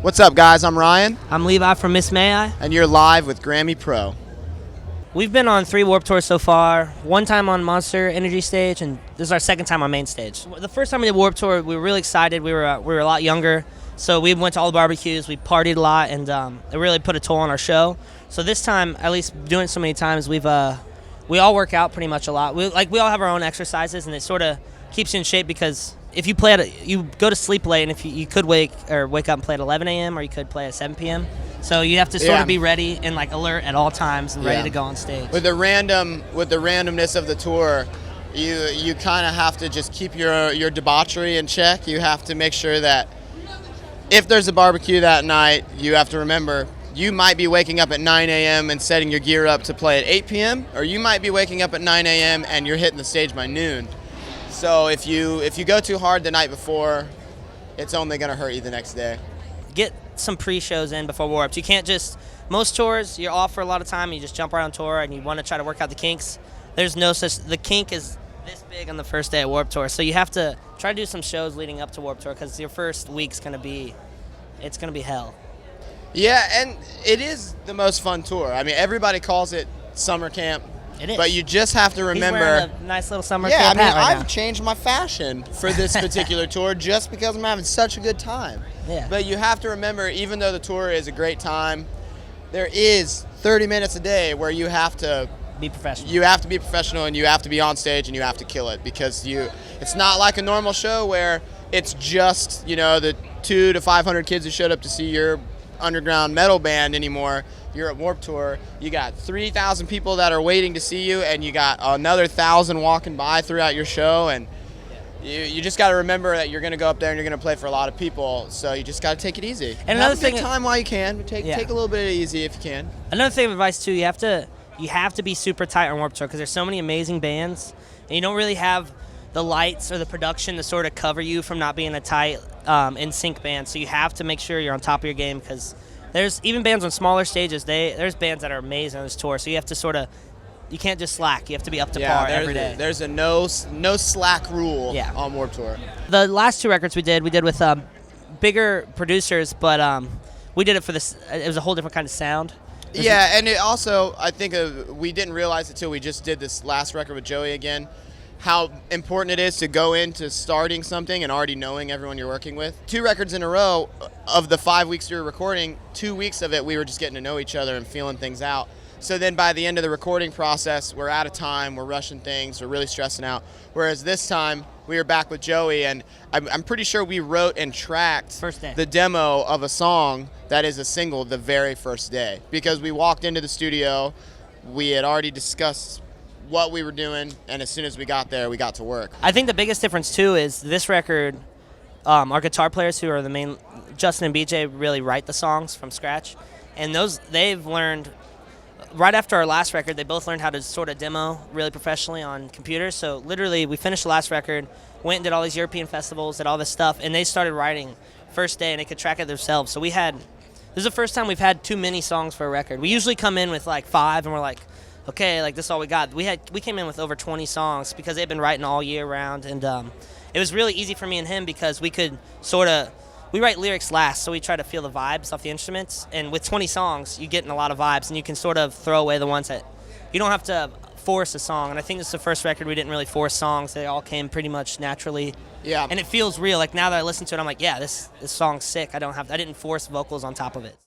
What's up, guys? I'm Ryan. I'm Levi from Miss May I. And you're live with GRAMMY Pro. We've been on 3 Warped Tours so far. One time on Monster Energy stage, and this is our second time on main stage. The first time we did Warped Tour, we were really excited. We were a lot younger, so we went to all the barbecues. We partied a lot, and it really put a toll on our show. So this time, at least doing it so many times, we all work out pretty much a lot. We all have our own exercises, and it sort of keeps you in shape because if you play you go to sleep late, and if you could wake up and play at 11 a.m. or you could play at 7 p.m. So you have to sort of be ready and alert at all times and ready to go on stage. With the randomness of the tour, you kind of have to just keep your debauchery in check. You have to make sure that if there's a barbecue that night, you have to remember you might be waking up at 9 a.m. and setting your gear up to play at 8 p.m. or you might be waking up at 9 a.m. and you're hitting the stage by noon. So if you go too hard the night before, it's only going to hurt you the next day. Get some pre-shows in before Warped. You can't just, most tours, you're off for a lot of time, you just jump right on tour and you want to try to work out the kinks. There's no such, the kink is this big on the first day at Warped Tour. So you have to try to do some shows leading up to Warped Tour because your first week's going to be, it's going to be hell. Yeah, and it is the most fun tour. I mean, everybody calls it summer camp. It is. But you just have to remember. He's wearing a nice little summer camp hat right now. I've changed my fashion for this particular tour just because I'm having such a good time. Yeah. But you have to remember, even though the tour is a great time, there is 30 minutes a day where you have to be professional. You have to be professional, and you have to be on stage, and you have to kill it because it's not like a normal show where it's just the 200 to 500 kids who showed up to see your underground metal band anymore. You're at Warped Tour, you got 3,000 people that are waiting to see you, and you got another 1,000 walking by throughout your show, and you just got to remember that you're going to go up there and you're going to play for a lot of people, so you just got to take it easy. And another thing, time while you can, take a little bit of easy if you can. Another thing of advice too, you have to be super tight on Warped Tour because there's so many amazing bands, and you don't really have the lights or the production to sort of cover you from not being a tight in sync band. So you have to make sure you're on top of your game because there's even bands on smaller stages. There's bands that are amazing on this tour. So you have to you can't just slack. You have to be up to par every day. There's a no slack rule on Warped Tour. The last 2 records we did with bigger producers, but we did it for this. It was a whole different kind of sound. Yeah, and it also, I think we didn't realize it till we just did this last record with Joey again, how important it is to go into starting something and already knowing everyone you're working with. 2 records in a row, of the 5 weeks we were recording, 2 weeks of it we were just getting to know each other and feeling things out. So then by the end of the recording process, we're out of time, we're rushing things, we're really stressing out. Whereas this time, we were back with Joey, and I'm pretty sure we wrote and tracked the demo of a song that is a single the very first day. Because we walked into the studio, we had already discussed what we were doing, and as soon as we got there, we got to work. I think the biggest difference too is this record, our guitar players who are the main, Justin and BJ, really write the songs from scratch, and they've learned right after our last record, they both learned how to sort of demo really professionally on computers. So literally, we finished the last record, went and did all these European festivals, did all this stuff, and they started writing first day, and they could track it themselves. So this is the first time we've had too many songs for a record. We usually come in with 5, and we're like, okay, this is all we got. We came in with over 20 songs because they've been writing all year round, and it was really easy for me and him because we could we write lyrics last, so we try to feel the vibes off the instruments, and with 20 songs, you get in a lot of vibes, and you can sort of throw away the ones that you don't have to force a song, and I think this is the first record we didn't really force songs. They all came pretty much naturally. Yeah. And it feels real. Now that I listen to it, I'm like, yeah, this song's sick. I didn't force vocals on top of it.